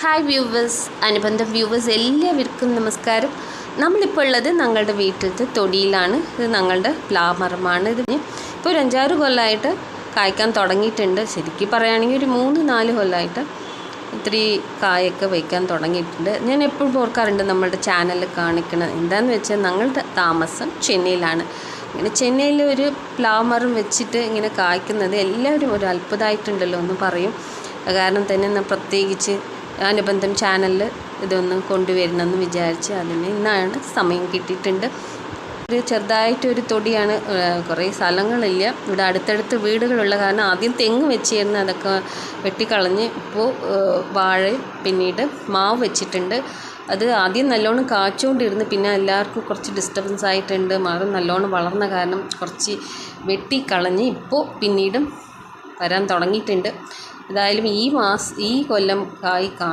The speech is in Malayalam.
ഹായ് വ്യൂവേഴ്സ്, അനുബന്ധ വ്യൂവേഴ്സ് എല്ലാവർക്കും നമസ്കാരം. നമ്മളിപ്പോൾ ഉള്ളത് ഞങ്ങളുടെ വീട്ടിലത്തെ തൊടിയിലാണ്. ഇത് ഞങ്ങളുടെ പ്ലാമരമാണ്. ഇത് ഇപ്പോൾ ഒരു 5-6 കൊല്ലമായിട്ട് കായ്ക്കാൻ തുടങ്ങിയിട്ടുണ്ട്. ശരിക്കും പറയുകയാണെങ്കിൽ ഒരു 3-4 കൊല്ലമായിട്ട് ഇത്തിരി കായൊക്കെ വയ്ക്കാൻ തുടങ്ങിയിട്ടുണ്ട്. ഞാൻ എപ്പോഴും ഓർക്കാറുണ്ട് നമ്മളുടെ ചാനലിൽ കാണിക്കണം. എന്താണെന്ന് വെച്ചാൽ ഞങ്ങളുടെ താമസം ചെന്നൈയിലാണ്. ഇങ്ങനെ ചെന്നൈയിൽ ഒരു പ്ലാമരം വെച്ചിട്ട് ഇങ്ങനെ കായ്ക്കുന്നത് എല്ലാവരും ഒരു അത്ഭുതമായിട്ടുണ്ടല്ലോ എന്ന് പറയും. കാരണം തന്നെ പ്രത്യേകിച്ച് അനുബന്ധം ചാനലിൽ ഇതൊന്ന് കൊണ്ടുവരണമെന്ന് വിചാരിച്ച് അതിന് ഇന്നാണ് സമയം കിട്ടിയിട്ടുണ്ട്. ഒരു ചെറുതായിട്ടൊരു തൊടിയാണ്, കുറേ സ്ഥലങ്ങളില്ല. ഇവിടെ അടുത്തടുത്ത് വീടുകളുള്ള കാരണം ആദ്യം തെങ്ങ് വെച്ചിരുന്നു, അതൊക്കെ വെട്ടിക്കളഞ്ഞ് ഇപ്പോൾ വാഴ പിന്നീട് മാവ് വെച്ചിട്ടുണ്ട്. അത് ആദ്യം നല്ലോണം കാച്ചുകൊണ്ടിരുന്നു, പിന്നെ എല്ലാവർക്കും കുറച്ച് ഡിസ്റ്റർബൻസ് ആയിട്ടുണ്ട്. മരം നല്ലോണം വളർന്ന കാരണം കുറച്ച് വെട്ടിക്കളഞ്ഞ് ഇപ്പോൾ പിന്നീടും വരാൻ തുടങ്ങിയിട്ടുണ്ട്. ഏതായാലും ഈ കൊല്ലം കായ്